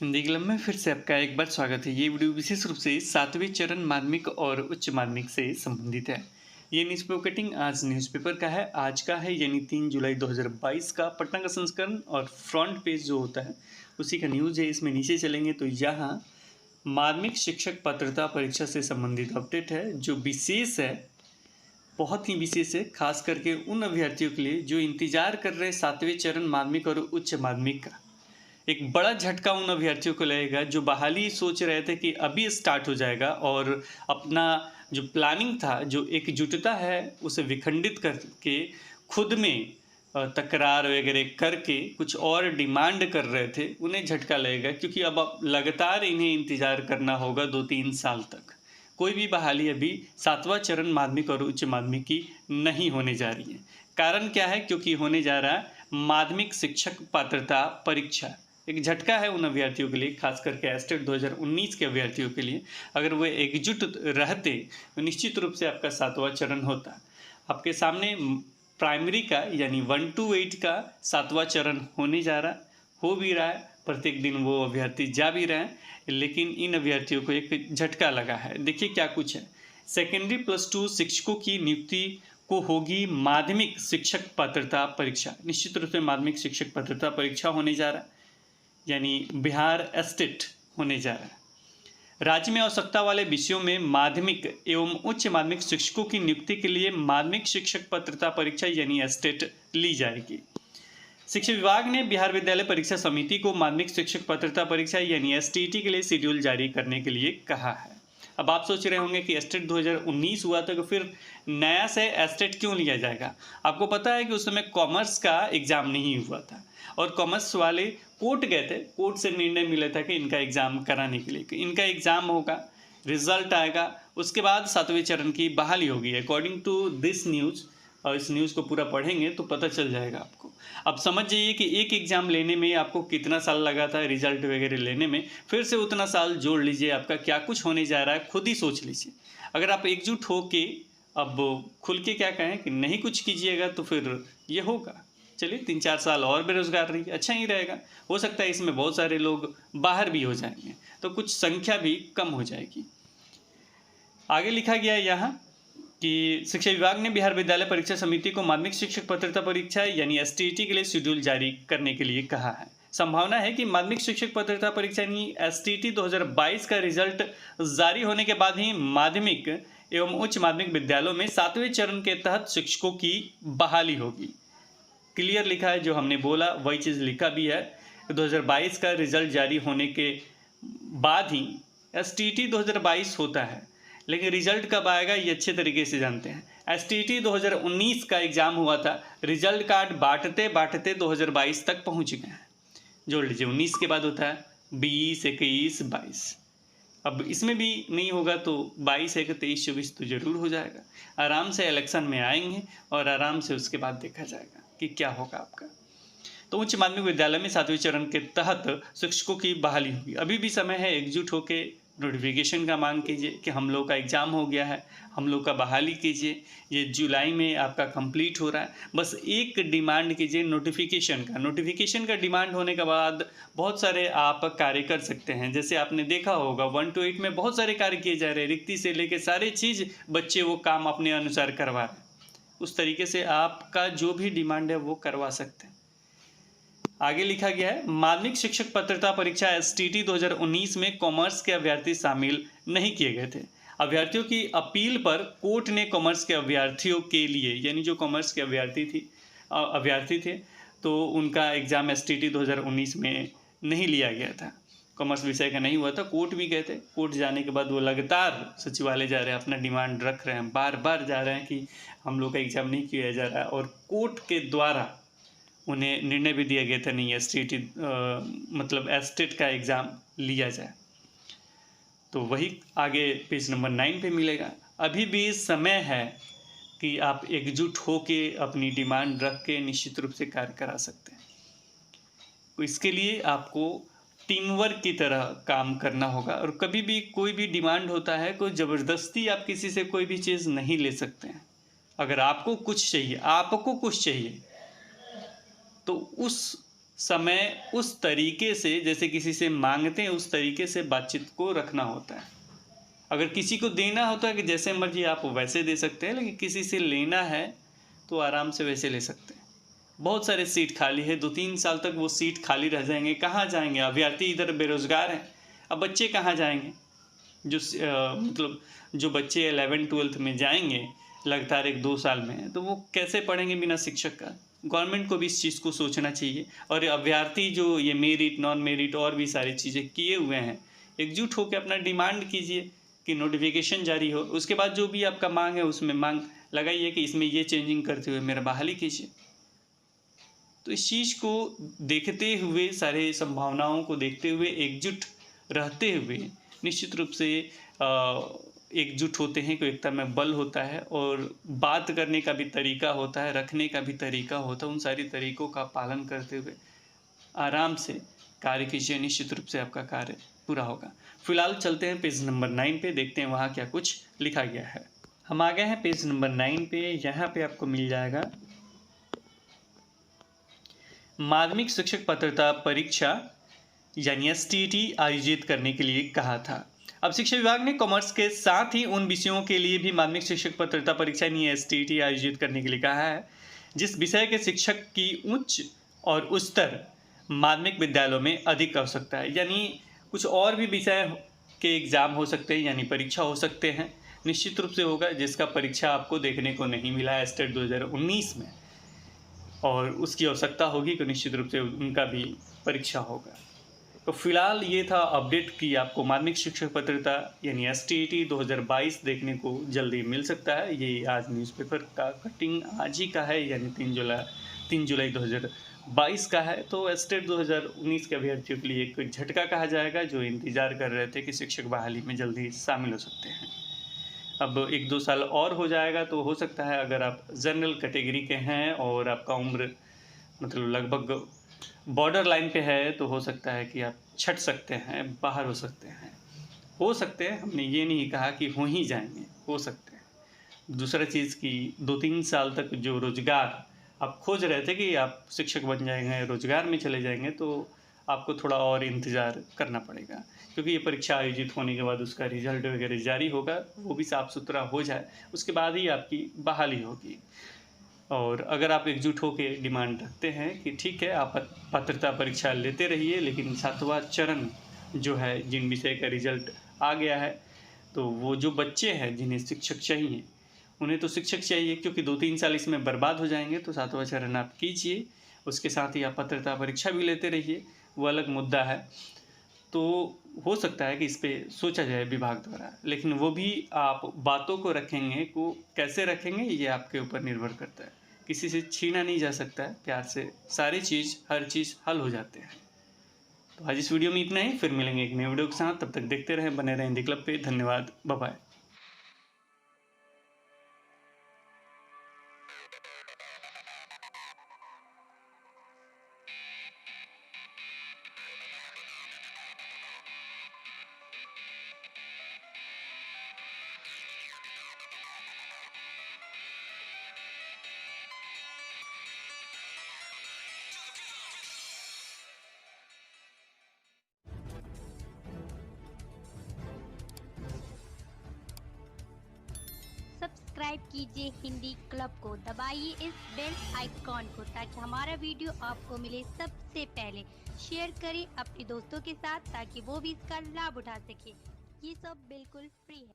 Hindi club में फिर से आपका एक बार स्वागत है। ये वीडियो विशेष रूप से 7वें चरण माध्यमिक और उच्च माध्यमिक से संबंधित है। ये न्यूज़पेपर कटिंग आज न्यूज़पेपर का है, आज का है यानी 3 जुलाई 2022 का पटना का संस्करण और फ्रंट पेज जो होता है उसी का न्यूज़ है। इसमें नीचे चलेंगे तो यहाँ माध्यमिक शिक्षक पात्रता परीक्षा से संबंधित अपडेट है जो विशेष है, बहुत ही विशेष है, खास करके उन अभ्यर्थियों के लिए जो इंतजार कर रहे हैं 7वें चरण माध्यमिक और उच्च माध्यमिक का। एक बड़ा झटका उन अभ्यर्थियों को लगेगा जो बहाली सोच रहे थे कि अभी स्टार्ट हो जाएगा और अपना जो प्लानिंग था, जो एकजुटता है, उसे विखंडित करके खुद में तकरार वगैरह करके कुछ और डिमांड कर रहे थे, उन्हें झटका लगेगा क्योंकि अब लगातार इन्हें इंतज़ार करना होगा 2-3 साल तक। कोई भी बहाली अभी 7वां चरण माध्यमिक और उच्च माध्यमिक की नहीं होने जा रही है। कारण क्या है? क्योंकि होने जा रहा है माध्यमिक शिक्षक पात्रता परीक्षा। एक झटका है उन अभ्यर्थियों के लिए, खास करके एस्टेट 2019 के अभ्यर्थियों के लिए। अगर वे एकजुट रहते तो निश्चित रूप से आपका 7वां चरण होता। आपके सामने प्राइमरी का यानी 1 to 8 का 7वां चरण होने जा रहा, हो भी रहा है। प्रत्येक दिन वो अभ्यर्थी जा भी रहे हैं, लेकिन इन अभ्यर्थियों को एक झटका लगा है। देखिए क्या कुछ है। सेकेंडरी +2 शिक्षकों की नियुक्ति को होगी माध्यमिक शिक्षक पात्रता परीक्षा। निश्चित रूप से माध्यमिक शिक्षक पात्रता परीक्षा होने जा रहा है, यानी बिहार एस्टेट होने जा रहा है। राज्य में आवश्यकता वाले विषयों में माध्यमिक एवं उच्च माध्यमिक शिक्षकों की नियुक्ति के लिए माध्यमिक शिक्षक पात्रता परीक्षा यानी एस्टेट ली जाएगी। शिक्षा विभाग ने बिहार विद्यालय परीक्षा समिति को माध्यमिक शिक्षक पात्रता परीक्षा यानी एसटीईटी के लिए शेड्यूल जारी करने के लिए कहा है। अब आप सोच रहे होंगे कि एस्टेट 2019 हुआ था तो फिर नया से एस्टेट क्यों लिया जाएगा? आपको पता है कि उस समय कॉमर्स का एग्ज़ाम नहीं हुआ था और कॉमर्स वाले कोर्ट गए थे, कोर्ट से निर्णय मिला था कि इनका एग्ज़ाम कराने के लिए, कि इनका एग्ज़ाम होगा, रिजल्ट आएगा, उसके बाद 7वें चरण की बहाली होगी अकॉर्डिंग टू दिस न्यूज़। और इस न्यूज़ को पूरा पढ़ेंगे तो पता चल जाएगा आपको। अब समझ जाइए कि एक एग्ज़ाम लेने में आपको कितना साल लगा था, रिजल्ट वगैरह लेने में, फिर से उतना साल जोड़ लीजिए, आपका क्या कुछ होने जा रहा है खुद ही सोच लीजिए। अगर आप एकजुट हो के अब खुल के क्या कहें कि नहीं कुछ कीजिएगा तो फिर ये होगा। चलिए 3-4 साल और बेरोजगार रहिए, अच्छा ही रहेगा। हो सकता है इसमें बहुत सारे लोग बाहर भी हो जाएंगे तो कुछ संख्या भी कम हो जाएगी। आगे लिखा गया यहाँ कि शिक्षा विभाग ने बिहार विद्यालय परीक्षा समिति को माध्यमिक शिक्षक पात्रता परीक्षा यानी एसटीईटी के लिए शेड्यूल जारी करने के लिए कहा है। संभावना है कि माध्यमिक शिक्षक पात्रता परीक्षा यानी एसटीईटी 2022 का रिजल्ट जारी होने के बाद ही माध्यमिक एवं उच्च माध्यमिक विद्यालयों में 7वें चरण के तहत शिक्षकों की बहाली होगी। क्लियर लिखा है, जो हमने बोला वही चीज़ लिखा भी है। 2022 का रिजल्ट जारी होने के बाद ही एसटीईटी 2022 होता है, लेकिन रिजल्ट कब आएगा ये अच्छे तरीके से जानते हैं। एसटीईटी 2019 का एग्ज़ाम हुआ था, रिजल्ट कार्ड बांटते बांटते 2022 तक पहुंच गए हैं। जोड़ लीजिए, 19 के बाद होता है 20, 21, 22। अब इसमें भी नहीं होगा तो 22, 23, 24 तो जरूर हो जाएगा। आराम से इलेक्शन में आएंगे और आराम से उसके बाद देखा जाएगा कि क्या होगा आपका। तो उच्च माध्यमिक विद्यालय में 7वें चरण के तहत शिक्षकों की बहाली होगी। अभी भी समय है, एकजुट होकर नोटिफिकेशन का मांग कीजिए कि हम लोग का एग्ज़ाम हो गया है, हम लोग का बहाली कीजिए। ये जुलाई में आपका कंप्लीट हो रहा है, बस एक डिमांड कीजिए नोटिफिकेशन का। नोटिफिकेशन का डिमांड होने के बाद बहुत सारे आप कार्य कर सकते हैं। जैसे आपने देखा होगा 1 to 8 में बहुत सारे कार्य किए जा रहे हैं, रिक्ति से लेकर सारे चीज़ बच्चे वो काम अपने अनुसार करवा रहे हैं। उस तरीके से आपका जो भी डिमांड है वो करवा सकते हैं। आगे लिखा गया है, माध्यमिक शिक्षक पात्रता परीक्षा एसटीईटी 2019 में कॉमर्स के अभ्यर्थी शामिल नहीं किए गए थे। अभ्यर्थियों की अपील पर कोर्ट ने कॉमर्स के अभ्यर्थियों के लिए, यानी जो कॉमर्स के अभ्यर्थी थे तो उनका एग्ज़ाम एसटीईटी 2019 में नहीं लिया गया था, कॉमर्स विषय का नहीं हुआ था। कोर्ट भी गए थे, कोर्ट जाने के बाद वो लगातार सचिवालय जा रहे हैं, अपना डिमांड रख रहे हैं, बार बार जा रहे हैं कि हम लोग का एग्ज़ाम नहीं किया जा रहा है। और कोर्ट के द्वारा उन्हें निर्णय भी दिया गया था नहीं एसटीईटी मतलब एस्टेट का एग्ज़ाम लिया जाए। तो वही आगे पेज नंबर 9 पे मिलेगा। अभी भी समय है कि आप एकजुट होके अपनी डिमांड रख के निश्चित रूप से कार्य करा सकते हैं। तो इसके लिए आपको टीम वर्क की तरह काम करना होगा और कभी भी कोई भी डिमांड होता है, कोई ज़बरदस्ती आप किसी से कोई भी चीज़ नहीं ले सकते हैं। अगर आपको कुछ चाहिए तो उस समय उस तरीके से, जैसे किसी से मांगते हैं उस तरीके से बातचीत को रखना होता है। अगर किसी को देना होता है कि जैसे मर्जी आप वैसे दे सकते हैं, लेकिन किसी से लेना है तो आराम से वैसे ले सकते हैं। बहुत सारे सीट खाली है, 2-3 साल तक वो सीट खाली रह जाएंगे, कहाँ जाएंगे? अभ्यर्थी इधर बेरोजगार हैं, अब बच्चे कहाँ जाएंगे? मतलब जो बच्चे 11th-12th में जाएंगे लगातार 1-2 साल में, तो वो कैसे पढ़ेंगे बिना शिक्षक का? गवर्नमेंट को भी इस चीज़ को सोचना चाहिए। और अभ्यर्थी जो ये मेरिट, नॉन मेरिट और भी सारी चीज़ें किए हुए हैं, एकजुट होकर अपना डिमांड कीजिए कि नोटिफिकेशन जारी हो। उसके बाद जो भी आपका मांग है उसमें मांग लगाइए कि इसमें ये चेंजिंग करते हुए मेरा बहाली कीजिए। तो इस चीज़ को देखते हुए, सारे संभावनाओं को देखते हुए, एकजुट रहते हुए निश्चित रूप से एकजुट होते हैं, कि एकता में बल होता है और बात करने का भी तरीका होता है, रखने का भी तरीका होता है। उन सारी तरीकों का पालन करते हुए आराम से कार्य कीजिए, निश्चित रूप से आपका कार्य पूरा होगा। फिलहाल चलते हैं पेज नंबर 9 पे, देखते हैं वहाँ क्या कुछ लिखा गया है। हम आ गए हैं पेज नंबर 9 पे। यहाँ पे आपको मिल जाएगा माध्यमिक शिक्षक पात्रता परीक्षा यानी STT आयोजित करने के लिए कहा था। अब शिक्षा विभाग ने कॉमर्स के साथ ही उन विषयों के लिए भी माध्यमिक शिक्षक पात्रता परीक्षा यानी STT आयोजित करने के लिए कहा है जिस विषय के शिक्षक की उच्च और उच्चतर माध्यमिक विद्यालयों में अधिक आवश्यकता है। यानी कुछ और भी विषय के एग्ज़ाम हो सकते हैं, यानी परीक्षा हो सकते हैं। निश्चित रूप से होगा जिसका परीक्षा आपको देखने को नहीं मिला है स्टेट 2019 में, और उसकी आवश्यकता होगी तो निश्चित रूप से उनका भी परीक्षा होगा। तो फिलहाल ये था अपडेट कि आपको माध्यमिक शिक्षक पात्रता यानी STT 2022 देखने को जल्दी मिल सकता है। ये आज न्यूज़पेपर का कटिंग आज ही का है, यानी 3 जुलाई 2022 का है। तो स्टेट 2019 के अभ्यर्थियों के लिए एक झटका कहा जाएगा, जो इंतज़ार कर रहे थे कि शिक्षक बहाली में जल्दी शामिल हो सकते हैं। अब 1-2 साल और हो जाएगा तो हो सकता है, अगर आप जनरल कैटेगरी के हैं और आपका उम्र मतलब लगभग बॉर्डर लाइन पे है, तो हो सकता है कि आप छट सकते हैं, बाहर हो सकते हैं। हमने ये नहीं कहा कि हो ही जाएंगे, हो सकते हैं। दूसरा चीज़ कि 2-3 साल तक जो रोज़गार आप खोज रहे थे कि आप शिक्षक बन जाएंगे, रोज़गार में चले जाएंगे, तो आपको थोड़ा और इंतज़ार करना पड़ेगा, क्योंकि ये परीक्षा आयोजित होने के बाद उसका रिजल्ट वगैरह जारी होगा, वो भी साफ़ सुथरा हो जाए, उसके बाद ही आपकी बहाली होगी। और अगर आप एकजुट होकर डिमांड रखते हैं कि ठीक है आप पात्रता परीक्षा लेते रहिए, लेकिन 7वां चरण जो है, जिन विषय का रिजल्ट आ गया है, तो वो जो बच्चे हैं जिन्हें शिक्षक चाहिए, उन्हें तो शिक्षक चाहिए, क्योंकि 2-3 साल इसमें बर्बाद हो जाएंगे। तो 7वां चरण आप कीजिए, उसके साथ ही आप पात्रता परीक्षा भी लेते रहिए, वो अलग मुद्दा है। तो हो सकता है कि इस पे सोचा जाए विभाग द्वारा, लेकिन वो भी आप बातों को रखेंगे, को कैसे रखेंगे ये आपके ऊपर निर्भर करता है। किसी से छीना नहीं जा सकता है, प्यार से सारी चीज़, हर चीज़ हल हो जाते हैं। तो आज इस वीडियो में इतना ही, फिर मिलेंगे एक नए वीडियो के साथ। तब तक देखते रहें, बने रहें हिंदी क्लब पे। धन्यवाद, बाय बाय। सब्सक्राइब कीजिए हिंदी क्लब को, दबाइए इस बेल आइकॉन को ताकि हमारा वीडियो आपको मिले सबसे पहले। शेयर करें अपने दोस्तों के साथ ताकि वो भी इसका लाभ उठा सके। ये सब बिल्कुल फ्री है।